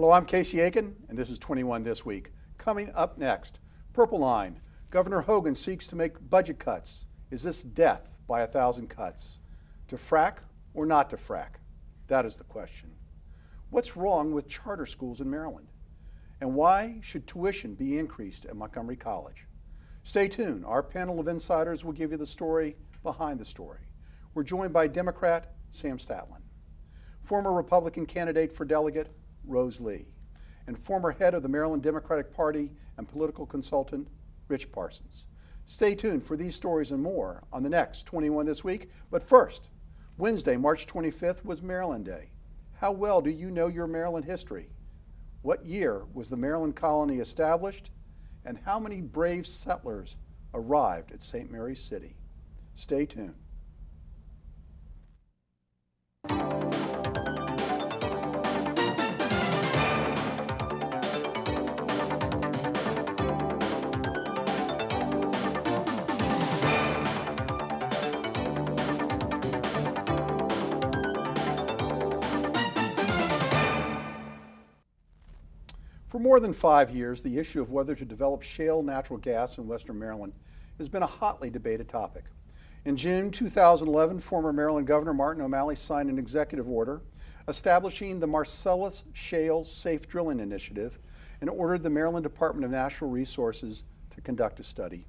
Hello, I'm Casey Aiken, and this is 21 This Week. Coming up next, Purple Line. Governor Hogan seeks to make budget cuts. Is this death by 1,000 cuts? To frack or not to frack? That is the question. What's wrong with charter schools in Maryland? And why should tuition be increased at Montgomery College? Stay tuned. Our panel of insiders will give you the story behind the story. We're joined by Democrat Sam Statland, former Republican candidate for delegate Rose Li, and former head of the Maryland Democratic Party and political consultant Rich Parsons. Stay tuned for these stories and more on the next 21 This Week. But first, Wednesday, March 25th was Maryland Day. How well do you know your Maryland history? What year was the Maryland colony established? And how many brave settlers arrived at St. Mary's City? Stay tuned. For more than 5 years, the issue of whether to develop shale natural gas in Western Maryland has been a hotly debated topic. In June 2011, former Maryland Governor Martin O'Malley signed an executive order establishing the Marcellus Shale Safe Drilling Initiative and ordered the Maryland Department of Natural Resources to conduct a study.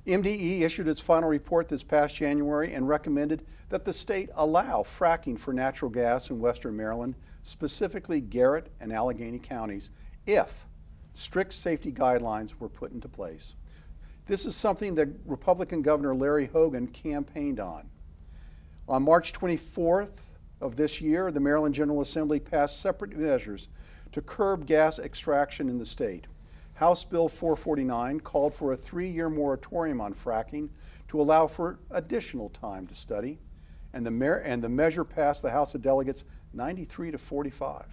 MDE issued its final report this past January and recommended that the state allow fracking for natural gas in Western Maryland, specifically Garrett and Allegheny counties, if strict safety guidelines were put into place. This is something that Republican Governor Larry Hogan campaigned on. On March 24th of this year, the Maryland General Assembly passed separate measures to curb gas extraction in the state. House Bill 449 called for a 3-year moratorium on fracking to allow for additional time to study, and the measure passed the House of Delegates 93-45.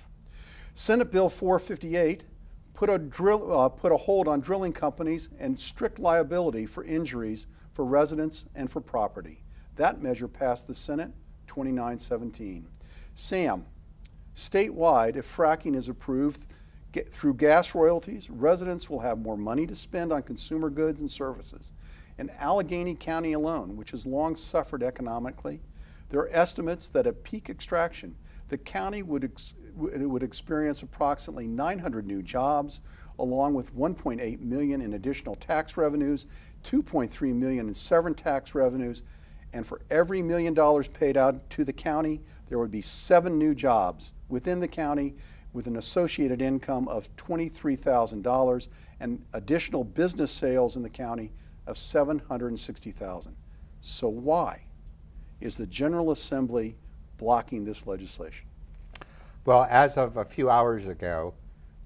Senate Bill 458 put a hold on drilling companies and strict liability for injuries for residents and for property. That measure passed the Senate 29-17. Sam, statewide, if fracking is approved through gas royalties, residents will have more money to spend on consumer goods and services. In Allegheny County alone, which has long suffered economically, there are estimates that at peak extraction, the county would experience approximately 900 new jobs, along with $1.8 million in additional tax revenues, $2.3 million in severance tax revenues, and for every $1 million paid out to the county, there would be 7 new jobs within the county with an associated income of $23,000 and additional business sales in the county of $760,000. So why is the General Assembly blocking this legislation? Well, as of a few hours ago,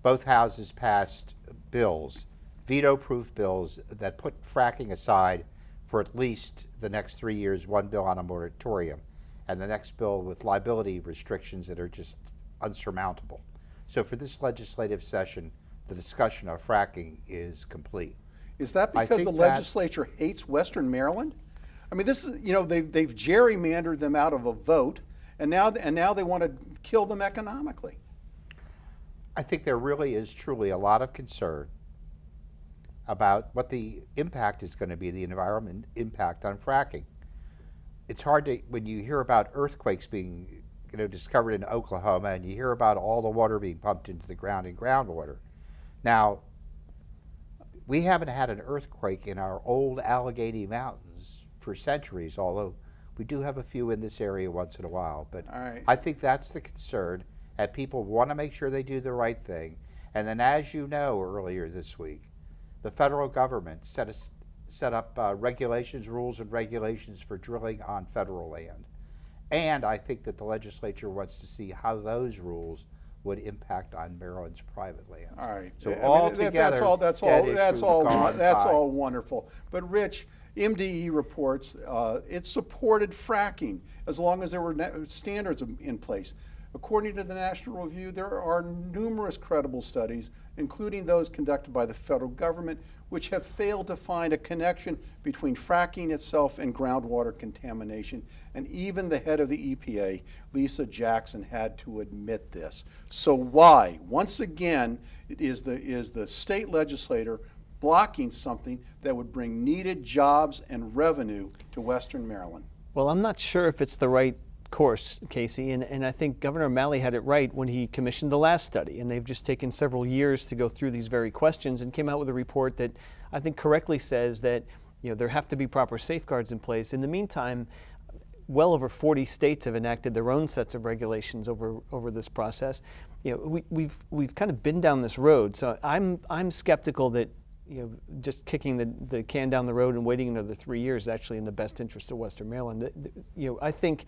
both houses passed bills, veto-proof bills, that put fracking aside for at least the next 3 years, one bill on a moratorium, and the next bill with liability restrictions that are just unsurmountable. So for this legislative session, the discussion of fracking is complete. Is that because the legislature hates Western Maryland? I mean, this is, they've gerrymandered them out of a vote, and now they want to kill them economically. I think there really is truly a lot of concern about what the impact is going to be, the environment impact on fracking. It's hard to, when you hear about earthquakes being discovered in Oklahoma, and you hear about all the water being pumped into the ground in groundwater. Now, we haven't had an earthquake in our old Allegheny Mountains for centuries, although we do have a few in this area once in a while. But I think that's the concern, and people want to make sure they do the right thing. And then, as you know, earlier this week, the federal government set up regulations, rules and regulations for drilling on federal land. And I think that the legislature wants to see how those rules would impact on Maryland's private lands. All right. So that's all wonderful. But Rich, MDE reports it supported fracking as long as there were standards in place. According to the National Review, there are numerous credible studies, including those conducted by the federal government, which have failed to find a connection between fracking itself and groundwater contamination. And even the head of the EPA, Lisa Jackson, had to admit this. So why, once again, is the state legislator blocking something that would bring needed jobs and revenue to Western Maryland? Well, I'm not sure if it's the right course, Casey, and I think Governor O'Malley had it right when he commissioned the last study, and they've just taken several years to go through these very questions and came out with a report that I think correctly says that there have to be proper safeguards in place. In the meantime, well over 40 states have enacted their own sets of regulations over this process. We've kind of been down this road, so I'm skeptical that just kicking the can down the road and waiting another 3 years is actually in the best interest of Western Maryland. I think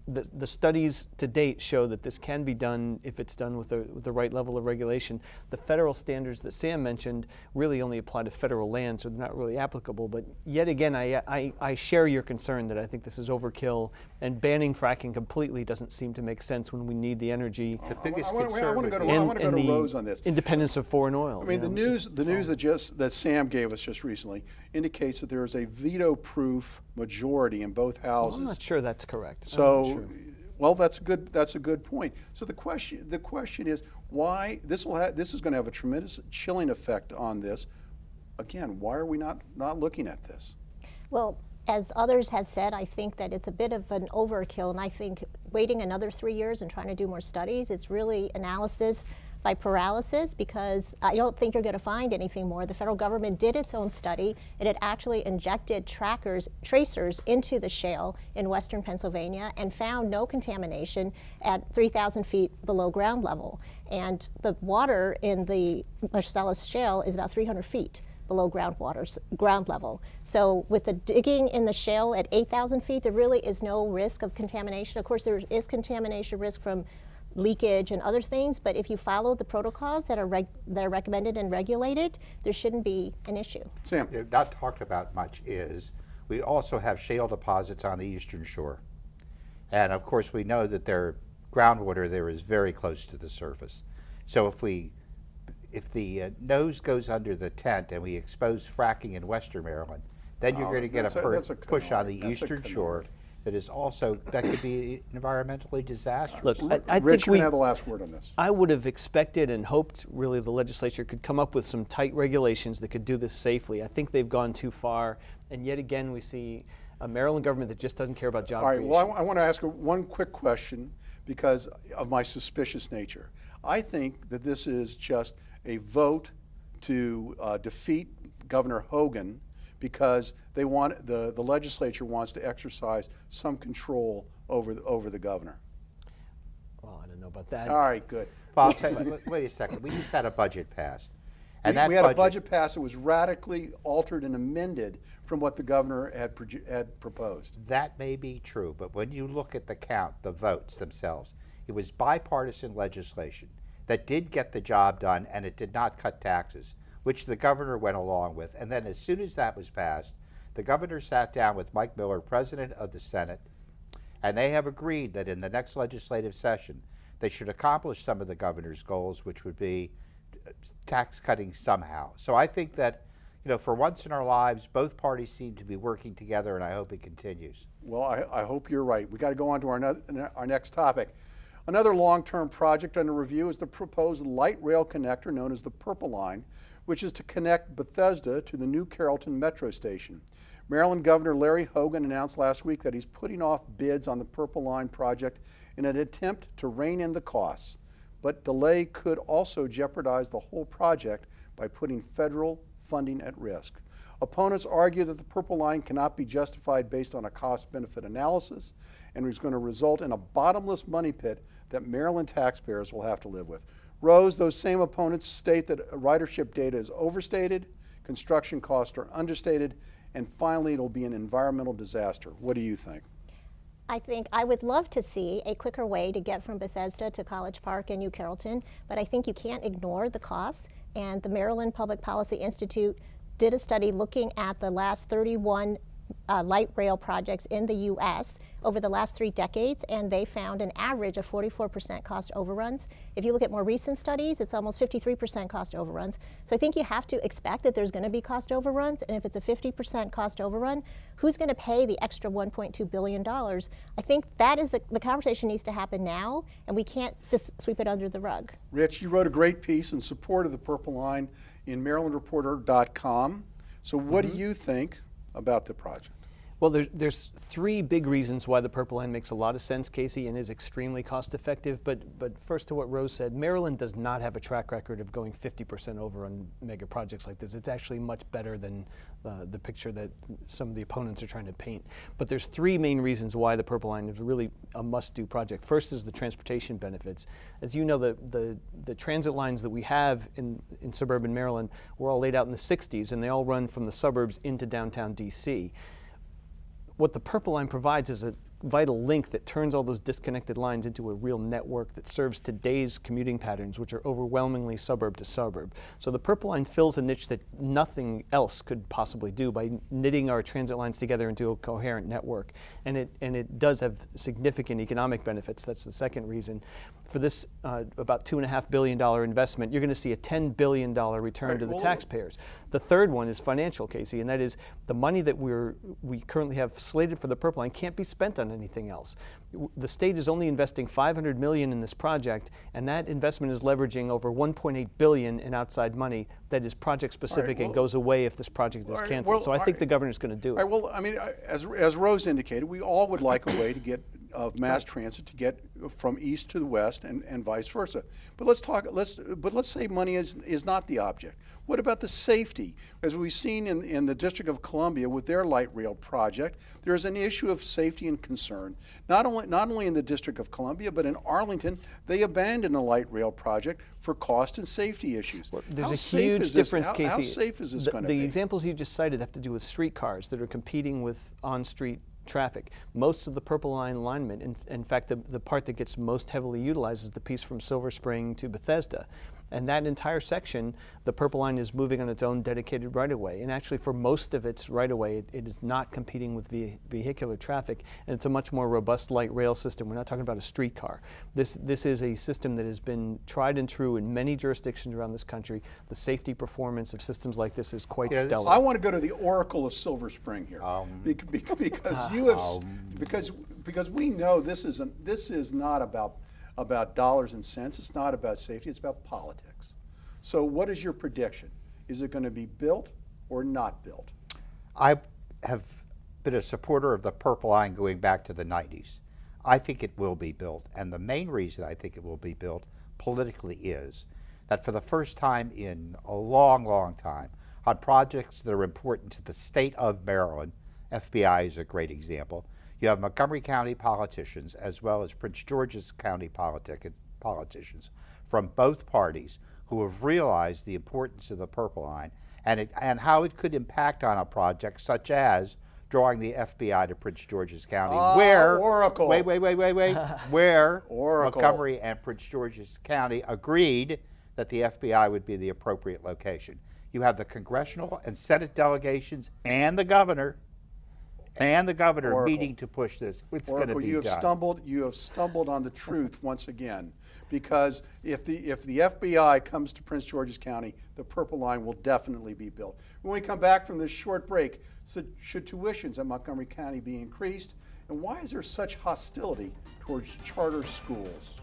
the studies to date show that this can be done if it's done with the right level of regulation. The federal standards that Sam mentioned really only apply to federal land, so they're not really applicable. But yet again, I share your concern that I think this is overkill, and banning fracking completely doesn't seem to make sense when we need the energy. The biggest I want concern to go would to be Rose on this. Independence of foreign oil. I mean, the news that Sam gave us just recently indicates that there is a veto-proof majority in both houses. I'm not sure that's correct. So, well, that's a good point. So the question is why this is going to have a tremendous chilling effect on this. Again, why are we not looking at this? Well, as others have said, I think that it's a bit of an overkill, and I think waiting another 3 years and trying to do more studies, it's really analysis by paralysis, because I don't think you're going to find anything more. The federal government did its own study, and it actually injected tracers into the shale in western Pennsylvania and found no contamination at 3,000 feet below ground level. And the water in the Marcellus shale is about 300 feet below ground level. So with the digging in the shale at 8,000 feet, there really is no risk of contamination. Of course, there is contamination risk from leakage and other things, but if you follow the protocols that are recommended and regulated, there shouldn't be an issue. Sam. Not talked about much is we also have shale deposits on the eastern shore. And of course we know that their groundwater there is very close to the surface. So if the nose goes under the tent and we expose fracking in western Maryland, then you're going to get a push on the eastern shore that could be environmentally disastrous. Look, I Rich, think you can have the last word on this. I would have expected and hoped really the legislature could come up with some tight regulations that could do this safely. I think they've gone too far, and yet again we see a Maryland government that just doesn't care about job creation. All right, well, I want to ask one quick question because of my suspicious nature. I think that this is just a vote to defeat Governor Hogan because they want the legislature wants to exercise some control over the governor. Well, I don't know about that. All right, good. Well, I'll tell you, wait a second. We just had a budget passed. And we had a budget passed that was radically altered and amended from what the governor had proposed. That may be true, but when you look at the count, the votes themselves, it was bipartisan legislation that did get the job done, and it did not cut taxes, which the governor went along with. And then as soon as that was passed, the governor sat down with Mike Miller, president of the Senate, and they have agreed that in the next legislative session, they should accomplish some of the governor's goals, which would be tax cutting somehow. So I think that, for once in our lives, both parties seem to be working together, and I hope it continues. Well, I hope you're right. We got to go on to our next topic. Another long-term project under review is the proposed light rail connector known as the Purple Line, which is to connect Bethesda to the new Carrollton Metro Station. Maryland Governor Larry Hogan announced last week that he's putting off bids on the Purple Line project in an attempt to rein in the costs. But delay could also jeopardize the whole project by putting federal funding at risk. Opponents argue that the Purple Line cannot be justified based on a cost-benefit analysis and is going to result in a bottomless money pit that Maryland taxpayers will have to live with. Rose, those same opponents state that ridership data is overstated, construction costs are understated, and finally it'll be an environmental disaster. What do you think? I think I would love to see a quicker way to get from Bethesda to College Park and New Carrollton, but I think you can't ignore the costs. And the Maryland Public Policy Institute did a study looking at the last 31 light rail projects in the U.S. over the last 3 decades, and they found an average of 44% cost overruns. If you look at more recent studies, it's almost 53% cost overruns. So I think you have to expect that there's going to be cost overruns, and if it's a 50% cost overrun, who's going to pay the extra $1.2 billion? I think that is the conversation needs to happen now, and we can't just sweep it under the rug. Rich, you wrote a great piece in support of the Purple Line in MarylandReporter.com. So what do you think about the project? Well, there's 3 big reasons why the Purple Line makes a lot of sense, Casey, and is extremely cost effective. But first to what Rose said, Maryland does not have a track record of going 50% over on mega projects like this. It's actually much better than the picture that some of the opponents are trying to paint. But there's 3 main reasons why the Purple Line is really a must-do project. First is the transportation benefits. As you know, the transit lines that we have in suburban Maryland were all laid out in the 60s, and they all run from the suburbs into downtown D.C. What the Purple Line provides is a vital link that turns all those disconnected lines into a real network that serves today's commuting patterns, which are overwhelmingly suburb to suburb. So the Purple Line fills a niche that nothing else could possibly do by knitting our transit lines together into a coherent network. And it does have significant economic benefits. That's the second reason. For this about $2.5 billion investment, you're going to see a $10 billion return to the taxpayers. The third one is financial, Casey, and that is the money that we currently have slated for the Purple Line can't be spent on anything else. The state is only investing $500 million in this project, and that investment is leveraging over $1.8 billion in outside money that is project specific and goes away if this project is canceled. So I think the governor's going to do it. All right, well, I mean, as Rose indicated, we all would like a way to get of mass transit to get from east to the west and vice versa. But let's say money is not the object. What about the safety? As we've seen in the District of Columbia with their light rail project, there is an issue of safety and concern. Not only in the District of Columbia, but in Arlington, they abandoned a light rail project for cost and safety issues. Well, there's a huge difference, Casey. How safe is this going to be? The examples you just cited have to do with streetcars that are competing with on-street traffic. Most of the Purple Line alignment, in fact, the part that gets most heavily utilized is the piece from Silver Spring to Bethesda. And that entire section, the Purple Line is moving on its own dedicated right-of-way. And actually, for most of its right-of-way, it is not competing with vehicular traffic, and it's a much more robust light rail system. We're not talking about a streetcar. This is a system that has been tried and true in many jurisdictions around this country. The safety performance of systems like this is quite stellar. I want to go to the Oracle of Silver Spring here, because you have because we know this is not about dollars and cents. It's not about safety. It's about politics. So what is your prediction? Is it going to be built or not built? I have been a supporter of the Purple Line going back to the 90s. I think it will be built. And the main reason I think it will be built politically is that for the first time in a long, long time, on projects that are important to the state of Maryland, FBI is a great example, you have Montgomery County politicians as well as Prince George's County politicians from both parties who have realized the importance of the Purple Line and how it could impact on a project such as drawing the FBI to Prince George's County, where Oracle. Wait, where Oracle. Montgomery and Prince George's County agreed that the FBI would be the appropriate location. You have the congressional and Senate delegations and the governor Oracle. meeting to push this. It's going to be you done. You have stumbled on the truth once again, because if the FBI comes to Prince George's County, the Purple Line will definitely be built. When we come back from this short break, should tuitions at Montgomery County be increased, and why is there such hostility towards charter schools?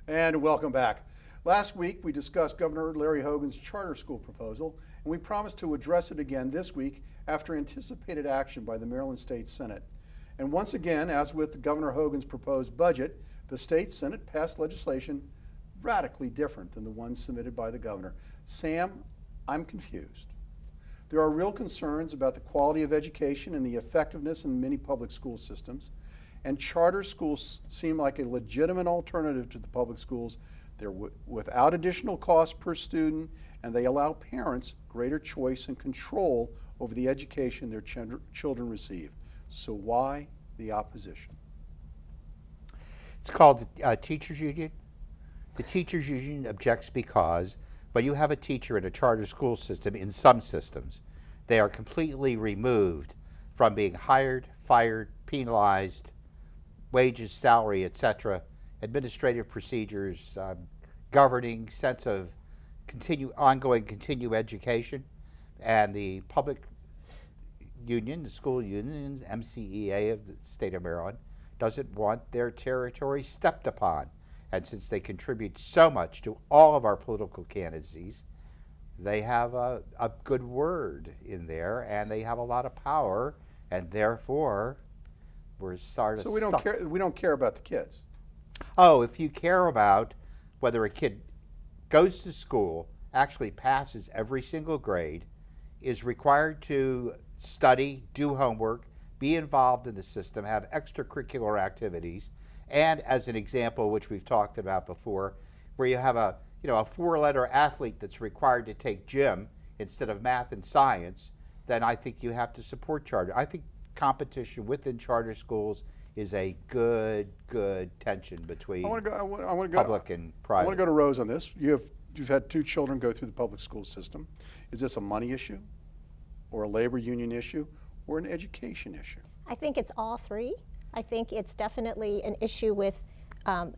And welcome back. Last week, we discussed Governor Larry Hogan's charter school proposal, and we promised to address it again this week after anticipated action by the Maryland State Senate. And once again, as with Governor Hogan's proposed budget, the State Senate passed legislation radically different than the one submitted by the governor. Sam, I'm confused. There are real concerns about the quality of education and the effectiveness in many public school systems, and charter schools seem like a legitimate alternative to the public schools They're without additional cost per student, and they allow parents greater choice and control over the education their children receive. So why the opposition? It's called the teachers union. The teachers union objects because when you have a teacher in a charter school system, in some systems, they are completely removed from being hired, fired, penalized, wages, salary, etc., administrative procedures, governing sense of ongoing continued education, and the public union, the school unions, MCEA of the state of Maryland, doesn't want their territory stepped upon. And since they contribute so much to all of our political candidacies, they have a good word in there, and they have a lot of power, and therefore we're sort of So we don't care about the kids. Oh, if you care about whether a kid goes to school, actually passes every single grade, is required to study, do homework, be involved in the system, have extracurricular activities, and as an example, which we've talked about before, where you have a four-letter athlete that's required to take gym instead of math and science, then I think you have to support charter. I think competition within charter schools is a good tension between public and private. I want to go to Rose on this. You've had two children go through the public school system. Is this a money issue, or a labor union issue, or an education issue? I think it's all three. I think it's definitely an issue with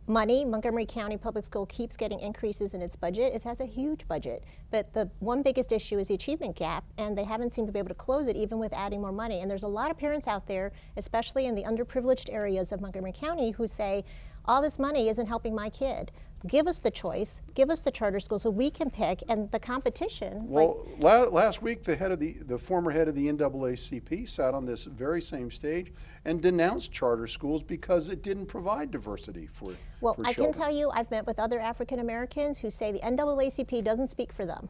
money. Montgomery County Public School keeps getting increases in its budget. It has a huge budget, but the one biggest issue is the achievement gap, and they haven't seemed to be able to close it even with adding more money. And there's a lot of parents out there, especially in the underprivileged areas of Montgomery County, who say, all this money isn't helping my kid. Give us the choice, give us the charter school so we can pick, and the competition. Well, last week the former head of the NAACP sat on this very same stage and denounced charter schools because it didn't provide diversity for children. I can tell you, I've met with other African Americans who say the NAACP doesn't speak for them.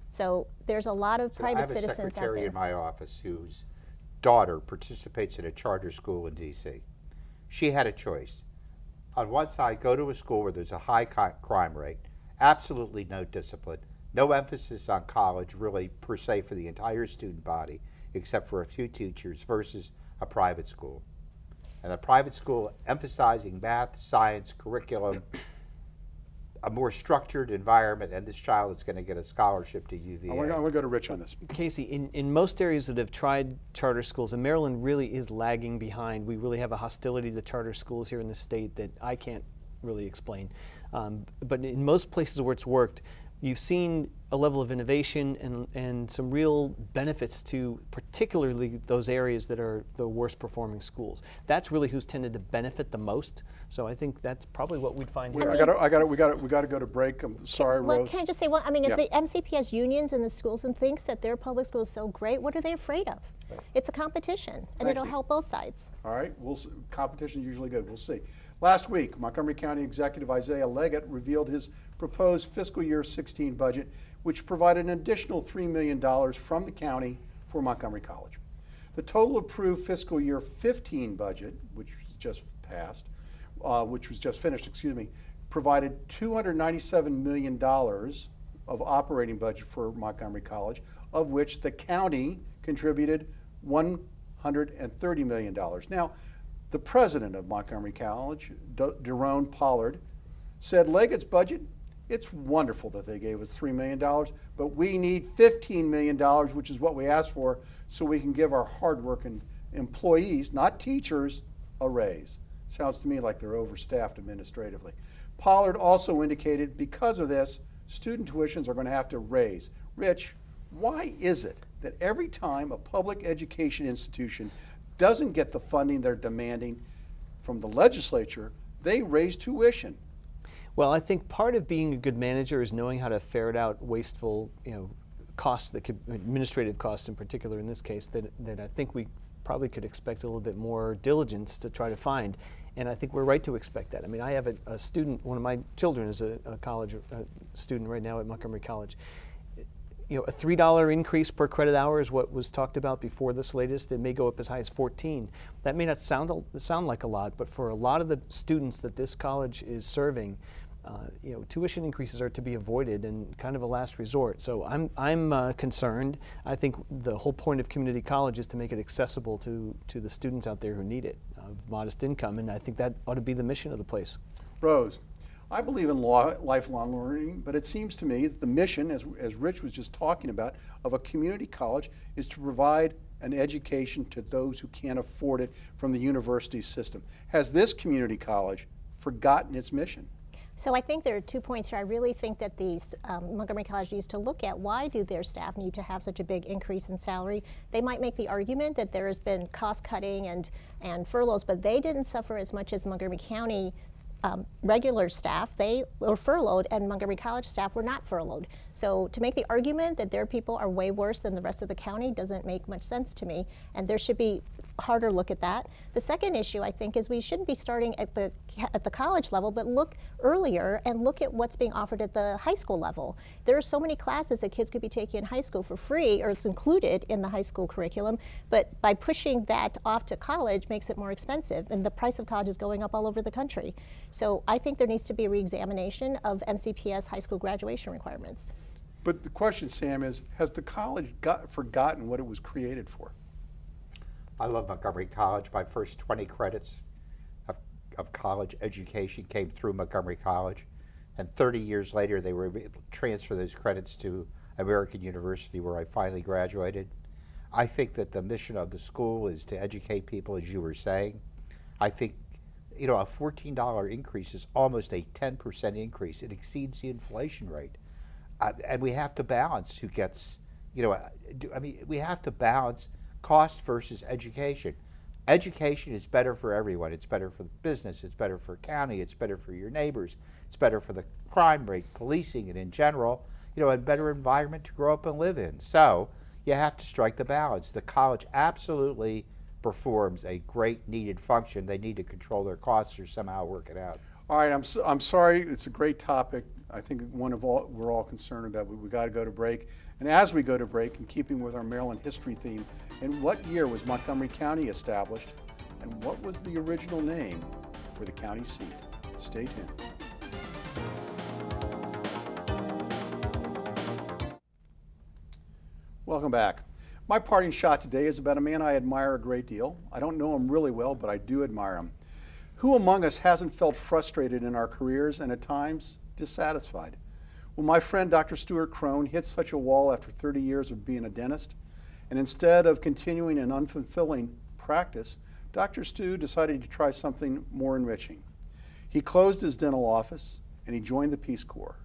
So there's a lot of private citizens out there. I have a secretary in my office whose daughter participates in a charter school in D.C. She had a choice. On one side, go to a school where there's a high crime rate, absolutely no discipline, no emphasis on college really per se for the entire student body, except for a few teachers, versus a private school. And a private school emphasizing math, science, curriculum, a more structured environment, and this child is going to get a scholarship to UVA. I want to go to Rich on this. Casey, in most areas that have tried charter schools, and Maryland really is lagging behind. We really have a hostility to charter schools here in the state that I can't really explain. But in most places where it's worked, you've seen a level of innovation and some real benefits to particularly those areas that are the worst performing schools. That's really who's tended to benefit the most. So I think that's probably what we'd find here. We got to go to break. I'm sorry, Well, Rose. can I just say, if the MCP has unions in the schools and thinks that their public school is so great, what are they afraid of? It's a competition, and it'll help both sides. All right, competition is usually good. We'll see. Last week, Montgomery County Executive Isaiah Leggett revealed his proposed fiscal year 16 budget, which provided an additional $3 million from the county for Montgomery College. The total approved fiscal year 15 budget, which was just finished, provided $297 million of operating budget for Montgomery College, of which the county contributed $130 million. Now, the president of Montgomery College, Daron Pollard, said Leggett's budget, it's wonderful that they gave us $3 million, but we need $15 million, which is what we asked for, so we can give our hardworking employees, not teachers, a raise. Sounds to me like they're overstaffed administratively. Pollard also indicated because of this, student tuitions are going to have to raise. Rich, why is it that every time a public education institution doesn't get the funding they're demanding from the legislature, they raise tuition? Well, I think part of being a good manager is knowing how to ferret out wasteful, costs that could, administrative costs in particular in this case, that I think we probably could expect a little bit more diligence to try to find. And I think we're right to expect that. I mean, I have a student, one of my children is a college student right now at Montgomery College. A $3 increase per credit hour is what was talked about before this latest. It may go up as high as 14. That may not sound like a lot, but for a lot of the students that this college is serving, Tuition increases are to be avoided and kind of a last resort. So I'm concerned. I think the whole point of community college is to make it accessible to the students out there who need it, of modest income, and I think that ought to be the mission of the place. Rose, I believe in lifelong learning, but it seems to me that the mission, as Rich was just talking about, of a community college is to provide an education to those who can't afford it from the university system. Has this community college forgotten its mission? So I think there are 2 points here. I really think that these Montgomery College needs to look at why do their staff need to have such a big increase in salary. They might make the argument that there has been cost cutting and furloughs, but they didn't suffer as much as Montgomery County regular staff. They were furloughed, and Montgomery College staff were not furloughed. So to make the argument that their people are way worse than the rest of the county doesn't make much sense to me, and there should be a harder look at that. The second issue, I think, is we shouldn't be starting at the college level, but look earlier and look at what's being offered at the high school level. There are so many classes that kids could be taking in high school for free, or it's included in the high school curriculum, but by pushing that off to college makes it more expensive, and the price of college is going up all over the country. So I think there needs to be a reexamination of MCPS high school graduation requirements. But the question, Sam, is has the college forgotten what it was created for? I love Montgomery College. My first 20 credits of college education came through Montgomery College, and 30 years later they were able to transfer those credits to American University, where I finally graduated. I think that the mission of the school is to educate people, as you were saying. I think a $14 increase is almost a 10% increase. It exceeds the inflation rate. And we have to balance who gets, we have to balance cost versus education. Education is better for everyone. It's better for the business, it's better for county, it's better for your neighbors, it's better for the crime rate, policing, and in general, a better environment to grow up and live in. So you have to strike the balance. The college absolutely performs a great needed function. They need to control their costs or somehow work it out. All right, I'm sorry. It's a great topic. I think we're all concerned about. We got to go to break. And as we go to break, in keeping with our Maryland history theme, in what year was Montgomery County established, and what was the original name for the county seat? Stay tuned. Welcome back. My parting shot today is about a man I admire a great deal. I don't know him really well, but I do admire him. Who among us hasn't felt frustrated in our careers and at times dissatisfied? Well, my friend Dr. Stuart Crone hit such a wall after 30 years of being a dentist, and instead of continuing an unfulfilling practice, Dr. Stu decided to try something more enriching. He closed his dental office and he joined the Peace Corps.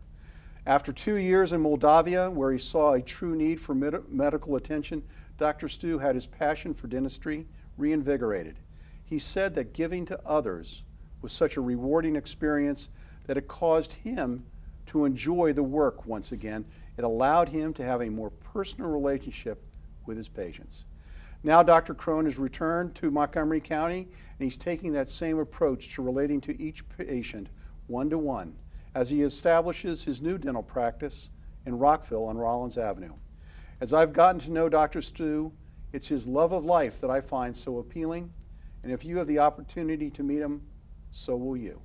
After 2 years in Moldavia, where he saw a true need for medical attention, Dr. Stu had his passion for dentistry reinvigorated. He said that giving to others was such a rewarding experience that it caused him to enjoy the work once again. It allowed him to have a more personal relationship with his patients. Now Dr. Crone has returned to Montgomery County, and he's taking that same approach to relating to each patient one-to-one as he establishes his new dental practice in Rockville on Rollins Avenue. As I've gotten to know Dr. Stu, it's his love of life that I find so appealing, and if you have the opportunity to meet him, so will you.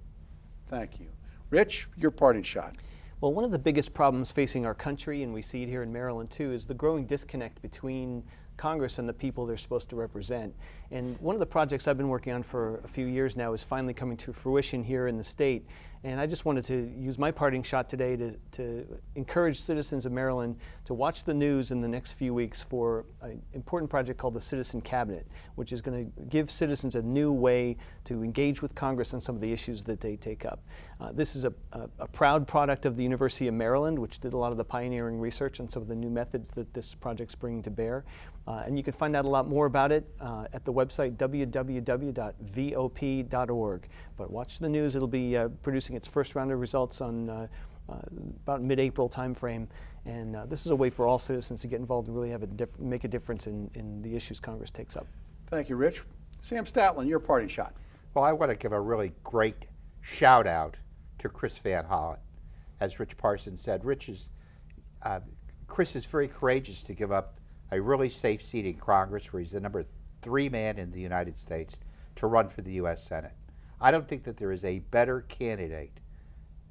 Thank you. Rich, your parting shot. Well, one of the biggest problems facing our country, and we see it here in Maryland too, is the growing disconnect between Congress and the people they're supposed to represent. And one of the projects I've been working on for a few years now is finally coming to fruition here in the state. And I just wanted to use my parting shot today to encourage citizens of Maryland to watch the news in the next few weeks for an important project called the Citizen Cabinet, which is going to give citizens a new way to engage with Congress on some of the issues that they take up. This is a proud product of the University of Maryland, which did a lot of the pioneering research on some of the new methods that this project's bringing to bear. And you can find out a lot more about it at the website www.vop.org. But watch the news. It'll be producing its first round of results on about mid-April timeframe. And this is a way for all citizens to get involved and really have make a difference in the issues Congress takes up. Thank you, Rich. Sam Statland, your parting shot. Well, I want to give a really great shout out to Chris Van Hollen. As Rich Parsons said, Chris is very courageous to give up a really safe seat in Congress, where he's the number 3 man in the United States, to run for the U.S. Senate. I don't think that there is a better candidate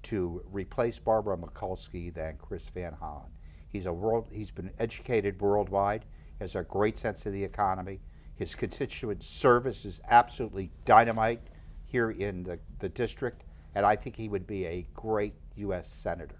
to replace Barbara Mikulski than Chris Van Hollen. He's been educated worldwide, he has a great sense of the economy. His constituent service is absolutely dynamite here in the district, and I think he would be a great U.S. Senator.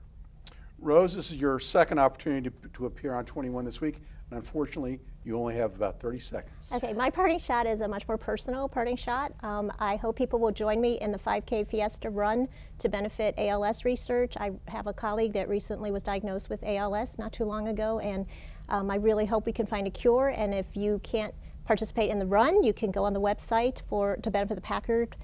Rose, this is your second opportunity to appear on 21 this week, and unfortunately, you only have about 30 seconds. Okay, my parting shot is a much more personal parting shot. I hope people will join me in the 5K Fiesta run to benefit ALS research. I have a colleague that recently was diagnosed with ALS not too long ago, and I really hope we can find a cure. And if you can't participate in the run, you can go on the website to benefit the Packard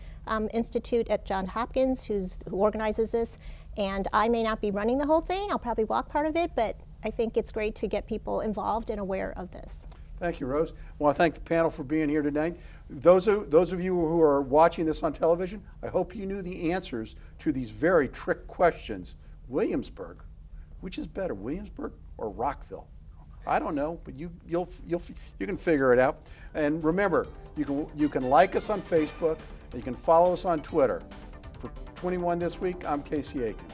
Institute at Johns Hopkins, who organizes this. And I may not be running the whole thing, I'll probably walk part of it, but I think it's great to get people involved and aware of this. Thank you, Rose. I want to thank the panel for being here tonight. Those of you who are watching this on television, I hope you knew the answers to these very trick questions. Williamsburg, which is better, Williamsburg or Rockville? I don't know, but you can figure it out. And remember, you can like us on Facebook, and you can follow us on Twitter. For 21 this week, I'm Casey Aiken.